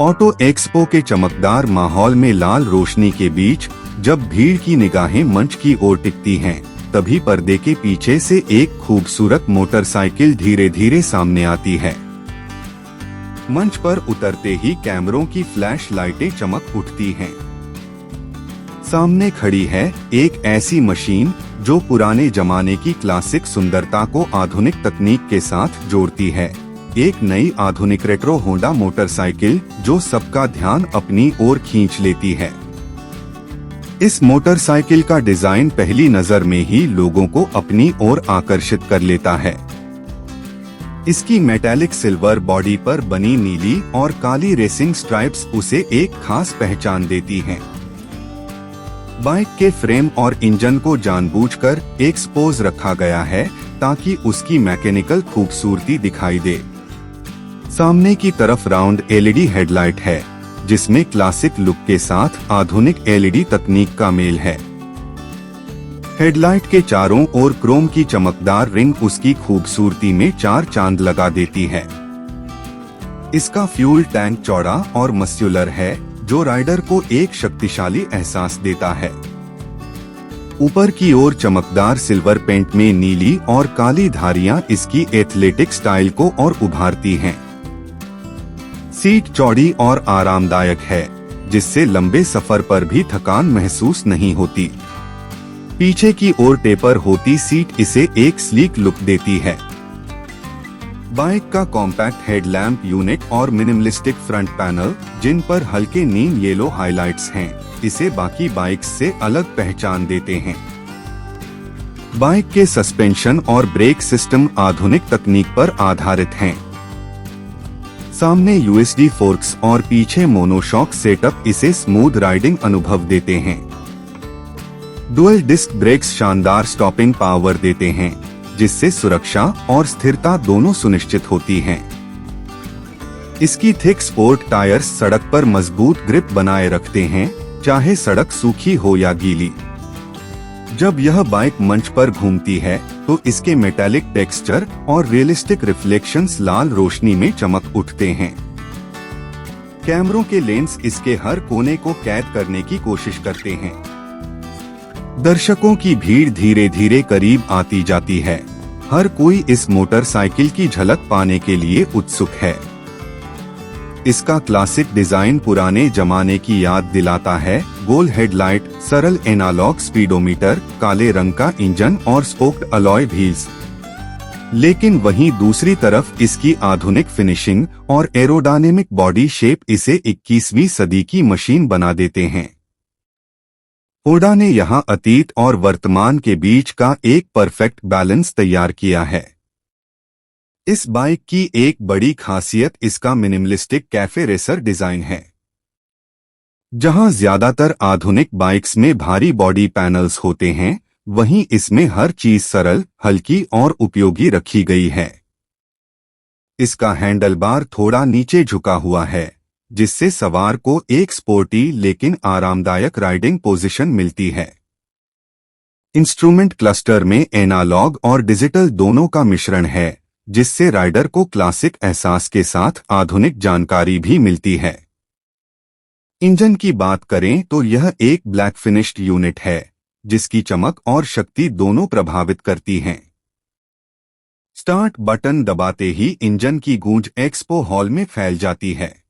Auto expo के चमकदार माहौल में लाल रोशनी के बीच जब भीड़ की निगाहें मंच की ओर टिकती हैं, तभी पर्दे के पीछे से एक खूबसूरत मोटरसाइकिल धीरे धीरे सामने आती है। मंच पर उतरते ही कैमरों की फ्लैश लाइटें चमक उठती हैं। सामने खड़ी है एक ऐसी मशीन जो पुराने जमाने की क्लासिक सुंदरता को आधुनिक तकनीक के साथ जोड़ती है। एक नई आधुनिक रेट्रो होंडा मोटरसाइकिल जो सबका ध्यान अपनी ओर खींच लेती है। इस मोटरसाइकिल का डिजाइन पहली नजर में ही लोगों को अपनी ओर आकर्षित कर लेता है। इसकी मेटालिक सिल्वर बॉडी पर बनी नीली और काली रेसिंग स्ट्राइप्स उसे एक खास पहचान देती हैं। बाइक के फ्रेम और इंजन को जानबूझकर एक्सपोज रखा गया है ताकि उसकी मैकेनिकल खूबसूरती दिखाई दे। सामने की तरफ राउंड एलईडी हेडलाइट है, जिसमें क्लासिक लुक के साथ आधुनिक एलईडी तकनीक का मेल है। हेडलाइट के चारों ओर क्रोम की चमकदार रिंग उसकी खूबसूरती में चार चांद लगा देती है। इसका फ्यूल टैंक चौड़ा और मस्कुलर है, जो राइडर को एक शक्तिशाली एहसास देता है। ऊपर की ओर चमकदार सिल्वर पेंट में नीली और काली धारियां इसकी एथलेटिक स्टाइल को और उभारती हैं। सीट चौड़ी और आरामदायक है, जिससे लंबे सफर पर भी थकान महसूस नहीं होती। पीछे की ओर टेपर होती सीट इसे एक स्लीक लुक देती है। बाइक का कॉम्पैक्ट हेडलैम्प यूनिट और मिनिमलिस्टिक फ्रंट पैनल, जिन पर हल्के नीम येलो हाइलाइट्स हैं, इसे बाकी बाइक्स से अलग पहचान देते हैं। बाइक के सस्पेंशन और ब्रेक सिस्टम आधुनिक तकनीक पर आधारित हैं। सामने यूएसडी फोर्क्स और पीछे मोनोशॉक सेटअप इसे स्मूथ राइडिंग अनुभव देते हैं। डुअल डिस्क ब्रेक्स शानदार स्टॉपिंग पावर देते हैं, जिससे सुरक्षा और स्थिरता दोनों सुनिश्चित होती हैं। इसकी थिक स्पोर्ट टायर्स सड़क पर मजबूत ग्रिप बनाए रखते हैं, चाहे सड़क सूखी हो या गीली। जब यह बाइक मंच पर घूमती है तो इसके मेटालिक टेक्सचर और रियलिस्टिक रिफ्लेक्शंस लाल रोशनी में चमक उठते हैं। कैमरों के लेंस इसके हर कोने को कैद करने की कोशिश करते हैं। दर्शकों की भीड़ धीरे धीरे करीब आती जाती है। हर कोई इस मोटरसाइकिल की झलक पाने के लिए उत्सुक है। इसका क्लासिक डिजाइन पुराने जमाने की याद दिलाता है। गोल हेडलाइट, सरल एनालॉग स्पीडोमीटर, काले रंग का इंजन और स्पोक्ड अलॉय व्हील्स। लेकिन वहीं दूसरी तरफ इसकी आधुनिक फिनिशिंग और एरोडायनेमिक बॉडी शेप इसे 21वीं सदी की मशीन बना देते हैं। होंडा ने यहां अतीत और वर्तमान के बीच का एक परफेक्ट बैलेंस तैयार किया है। इस बाइक की एक बड़ी खासियत इसका मिनिमलिस्टिक कैफे रेसर डिजाइन है। जहां ज्यादातर आधुनिक बाइक्स में भारी बॉडी पैनल्स होते हैं, वहीं इसमें हर चीज सरल, हल्की और उपयोगी रखी गई है। इसका हैंडलबार थोड़ा नीचे झुका हुआ है, जिससे सवार को एक स्पोर्टी लेकिन आरामदायक राइडिंग पोजीशन मिलती है। इंस्ट्रूमेंट क्लस्टर में एनालॉग और डिजिटल दोनों का मिश्रण है, जिससे राइडर को क्लासिक एहसास के साथ आधुनिक जानकारी भी मिलती है। इंजन की बात करें तो यह एक ब्लैक फिनिश्ड यूनिट है, जिसकी चमक और शक्ति दोनों प्रभावित करती हैं। स्टार्ट बटन दबाते ही इंजन की गूंज एक्सपो हॉल में फैल जाती है।